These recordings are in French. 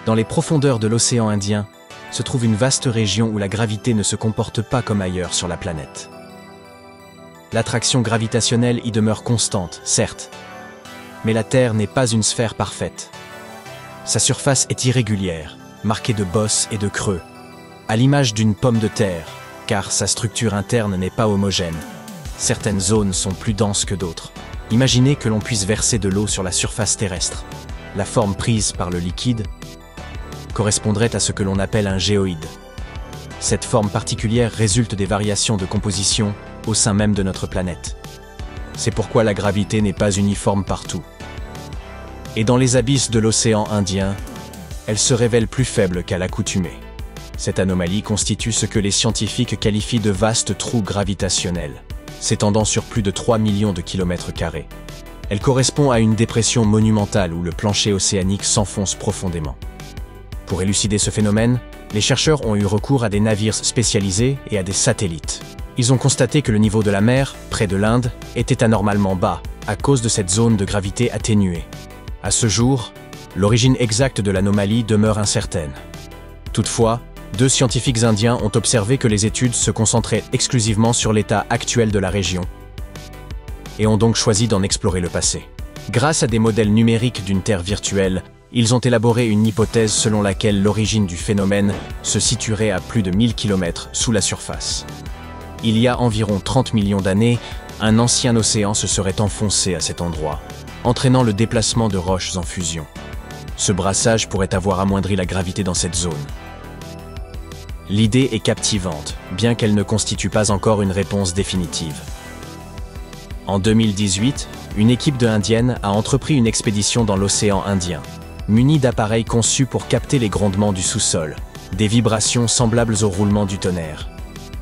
Dans les profondeurs de l'océan Indien, se trouve une vaste région où la gravité ne se comporte pas comme ailleurs sur la planète. L'attraction gravitationnelle y demeure constante, certes, mais la Terre n'est pas une sphère parfaite. Sa surface est irrégulière, marquée de bosses et de creux, à l'image d'une pomme de terre, car sa structure interne n'est pas homogène. Certaines zones sont plus denses que d'autres. Imaginez que l'on puisse verser de l'eau sur la surface terrestre. La forme prise par le liquide correspondrait à ce que l'on appelle un géoïde. Cette forme particulière résulte des variations de composition au sein même de notre planète. C'est pourquoi la gravité n'est pas uniforme partout. Et dans les abysses de l'océan Indien, elle se révèle plus faible qu'à l'accoutumée. Cette anomalie constitue ce que les scientifiques qualifient de vastes trous gravitationnels, s'étendant sur plus de 3 millions de kilomètres carrés. Elle correspond à une dépression monumentale où le plancher océanique s'enfonce profondément. Pour élucider ce phénomène, les chercheurs ont eu recours à des navires spécialisés et à des satellites. Ils ont constaté que le niveau de la mer, près de l'Inde, était anormalement bas, à cause de cette zone de gravité atténuée. À ce jour, l'origine exacte de l'anomalie demeure incertaine. Toutefois, 2 scientifiques indiens ont observé que les études se concentraient exclusivement sur l'état actuel de la région et ont donc choisi d'en explorer le passé. Grâce à des modèles numériques d'une Terre virtuelle, ils ont élaboré une hypothèse selon laquelle l'origine du phénomène se situerait à plus de 1000 km sous la surface. Il y a environ 30 millions d'années, un ancien océan se serait enfoncé à cet endroit, entraînant le déplacement de roches en fusion. Ce brassage pourrait avoir amoindri la gravité dans cette zone. L'idée est captivante, bien qu'elle ne constitue pas encore une réponse définitive. En 2018, une équipe indienne a entrepris une expédition dans l'océan Indien, munie d'appareils conçus pour capter les grondements du sous-sol, des vibrations semblables au roulement du tonnerre.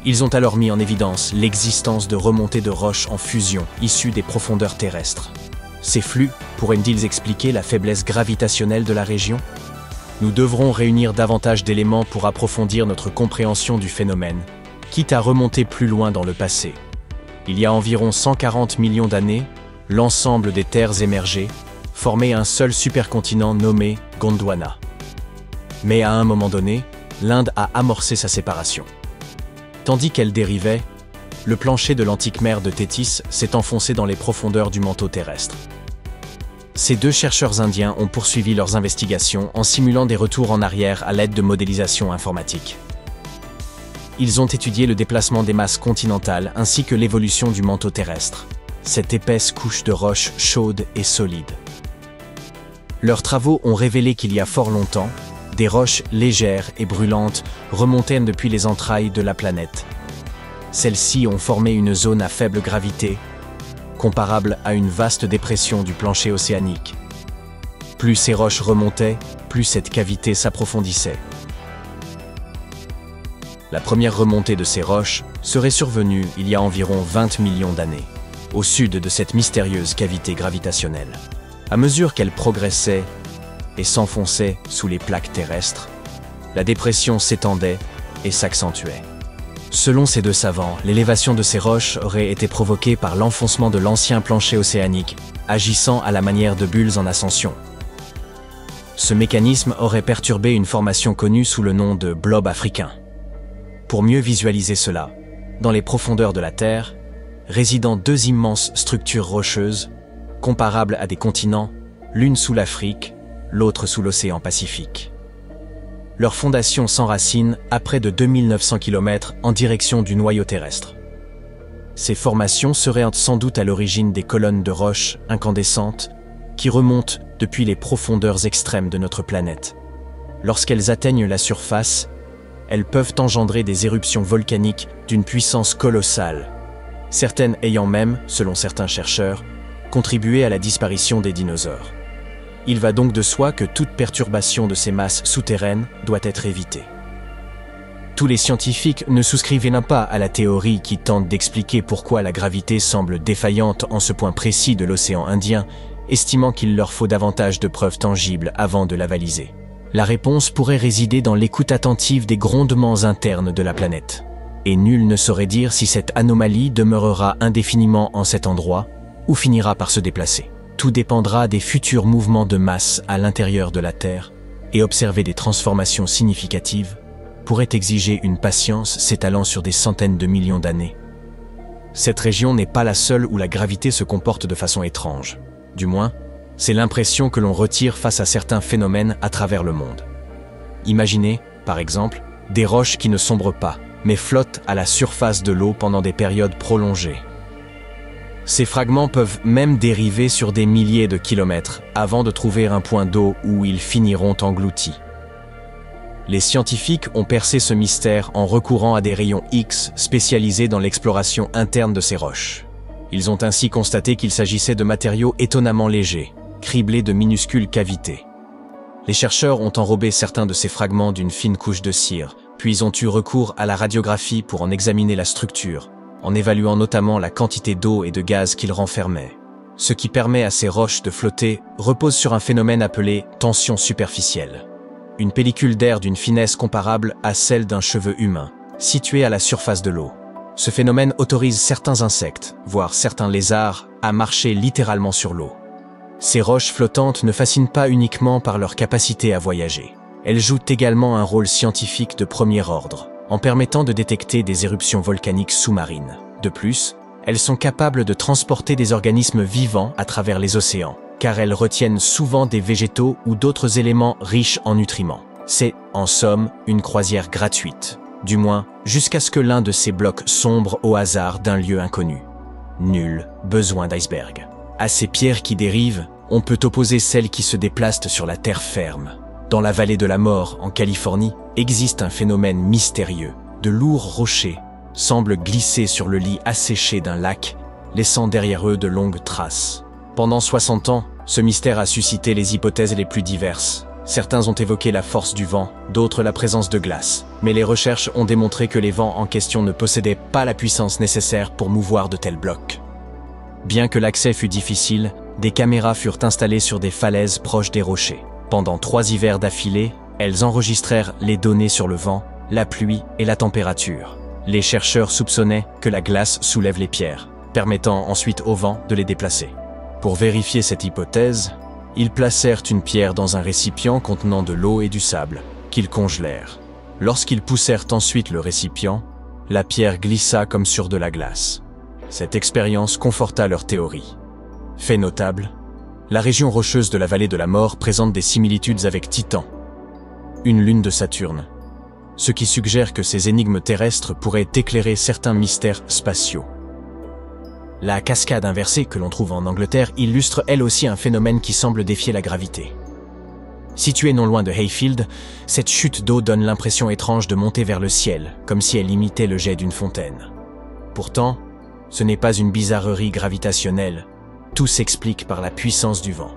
Ils ont alors mis en évidence l'existence de remontées de roches en fusion issues des profondeurs terrestres. Ces flux pourraient-ils expliquer la faiblesse gravitationnelle de la région ? Nous devrons réunir davantage d'éléments pour approfondir notre compréhension du phénomène, quitte à remonter plus loin dans le passé. Il y a environ 140 millions d'années, l'ensemble des terres émergées formait un seul supercontinent nommé Gondwana. Mais à un moment donné, l'Inde a amorcé sa séparation. Tandis qu'elle dérivait, le plancher de l'antique mer de Tétis s'est enfoncé dans les profondeurs du manteau terrestre. Ces 2 chercheurs indiens ont poursuivi leurs investigations en simulant des retours en arrière à l'aide de modélisation informatique. Ils ont étudié le déplacement des masses continentales ainsi que l'évolution du manteau terrestre, cette épaisse couche de roches chaudes et solides. Leurs travaux ont révélé qu'il y a fort longtemps, des roches légères et brûlantes remontaient depuis les entrailles de la planète. Celles-ci ont formé une zone à faible gravité, comparable à une vaste dépression du plancher océanique. Plus ces roches remontaient, plus cette cavité s'approfondissait. La première remontée de ces roches serait survenue il y a environ 20 millions d'années, au sud de cette mystérieuse cavité gravitationnelle. À mesure qu'elle progressait et s'enfonçait sous les plaques terrestres, la dépression s'étendait et s'accentuait. Selon ces 2 savants, l'élévation de ces roches aurait été provoquée par l'enfoncement de l'ancien plancher océanique, agissant à la manière de bulles en ascension. Ce mécanisme aurait perturbé une formation connue sous le nom de blob africain. Pour mieux visualiser cela, dans les profondeurs de la Terre, résident 2 immenses structures rocheuses, comparables à des continents, l'une sous l'Afrique, l'autre sous l'océan Pacifique. Leur fondation s'enracine à près de 2900 km en direction du noyau terrestre. Ces formations seraient sans doute à l'origine des colonnes de roches incandescentes qui remontent depuis les profondeurs extrêmes de notre planète. Lorsqu'elles atteignent la surface, elles peuvent engendrer des éruptions volcaniques d'une puissance colossale, certaines ayant même, selon certains chercheurs, contribué à la disparition des dinosaures. Il va donc de soi que toute perturbation de ces masses souterraines doit être évitée. Tous les scientifiques ne souscrivaient pas à la théorie qui tente d'expliquer pourquoi la gravité semble défaillante en ce point précis de l'océan Indien, estimant qu'il leur faut davantage de preuves tangibles avant de l'avaliser. La réponse pourrait résider dans l'écoute attentive des grondements internes de la planète. Et nul ne saurait dire si cette anomalie demeurera indéfiniment en cet endroit ou finira par se déplacer. Tout dépendra des futurs mouvements de masse à l'intérieur de la Terre et observer des transformations significatives pourrait exiger une patience s'étalant sur des centaines de millions d'années. Cette région n'est pas la seule où la gravité se comporte de façon étrange. Du moins, c'est l'impression que l'on retire face à certains phénomènes à travers le monde. Imaginez, par exemple, des roches qui ne sombrent pas, mais flottent à la surface de l'eau pendant des périodes prolongées. Ces fragments peuvent même dériver sur des milliers de kilomètres avant de trouver un point d'eau où ils finiront engloutis. Les scientifiques ont percé ce mystère en recourant à des rayons X spécialisés dans l'exploration interne de ces roches. Ils ont ainsi constaté qu'il s'agissait de matériaux étonnamment légers, criblés de minuscules cavités. Les chercheurs ont enrobé certains de ces fragments d'une fine couche de cire, puis ont eu recours à la radiographie pour en examiner la structure, en évaluant notamment la quantité d'eau et de gaz qu'ils renfermaient. Ce qui permet à ces roches de flotter repose sur un phénomène appelé tension superficielle. Une pellicule d'air d'une finesse comparable à celle d'un cheveu humain, située à la surface de l'eau. Ce phénomène autorise certains insectes, voire certains lézards, à marcher littéralement sur l'eau. Ces roches flottantes ne fascinent pas uniquement par leur capacité à voyager. Elles jouent également un rôle scientifique de premier ordre, en permettant de détecter des éruptions volcaniques sous-marines. De plus, elles sont capables de transporter des organismes vivants à travers les océans, car elles retiennent souvent des végétaux ou d'autres éléments riches en nutriments. C'est, en somme, une croisière gratuite, du moins jusqu'à ce que l'un de ces blocs sombre au hasard d'un lieu inconnu. Nul besoin d'iceberg. À ces pierres qui dérivent, on peut opposer celles qui se déplacent sur la terre ferme. Dans la vallée de la mort, en Californie, existe un phénomène mystérieux. De lourds rochers semblent glisser sur le lit asséché d'un lac, laissant derrière eux de longues traces. Pendant 60 ans, ce mystère a suscité les hypothèses les plus diverses. Certains ont évoqué la force du vent, d'autres la présence de glace. Mais les recherches ont démontré que les vents en question ne possédaient pas la puissance nécessaire pour mouvoir de tels blocs. Bien que l'accès fût difficile, des caméras furent installées sur des falaises proches des rochers. Pendant 3 hivers d'affilée, elles enregistrèrent les données sur le vent, la pluie et la température. Les chercheurs soupçonnaient que la glace soulève les pierres, permettant ensuite au vent de les déplacer. Pour vérifier cette hypothèse, ils placèrent une pierre dans un récipient contenant de l'eau et du sable, qu'ils congelèrent. Lorsqu'ils poussèrent ensuite le récipient, la pierre glissa comme sur de la glace. Cette expérience conforta leur théorie. Fait notable, la région rocheuse de la vallée de la mort présente des similitudes avec Titan, une lune de Saturne, ce qui suggère que ces énigmes terrestres pourraient éclairer certains mystères spatiaux. La cascade inversée que l'on trouve en Angleterre illustre elle aussi un phénomène qui semble défier la gravité. Située non loin de Hayfield, cette chute d'eau donne l'impression étrange de monter vers le ciel, comme si elle imitait le jet d'une fontaine. Pourtant, ce n'est pas une bizarrerie gravitationnelle, tout s'explique par la puissance du vent.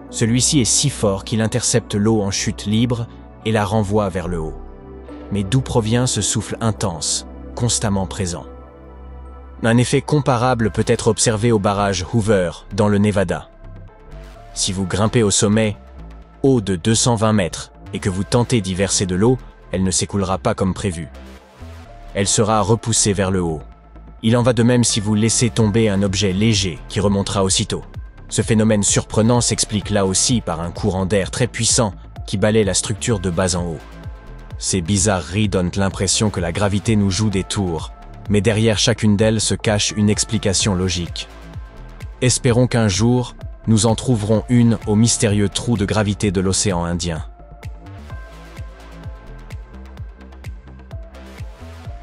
Celui-ci est si fort qu'il intercepte l'eau en chute libre et la renvoie vers le haut. Mais d'où provient ce souffle intense, constamment présent? Un effet comparable peut être observé au barrage Hoover, dans le Nevada. Si vous grimpez au sommet, haut de 220 mètres, et que vous tentez d'y verser de l'eau, elle ne s'écoulera pas comme prévu. Elle sera repoussée vers le haut. Il en va de même si vous laissez tomber un objet léger qui remontera aussitôt. Ce phénomène surprenant s'explique là aussi par un courant d'air très puissant qui balaie la structure de bas en haut. Ces bizarreries donnent l'impression que la gravité nous joue des tours, mais derrière chacune d'elles se cache une explication logique. Espérons qu'un jour, nous en trouverons une au mystérieux trou de gravité de l'océan Indien.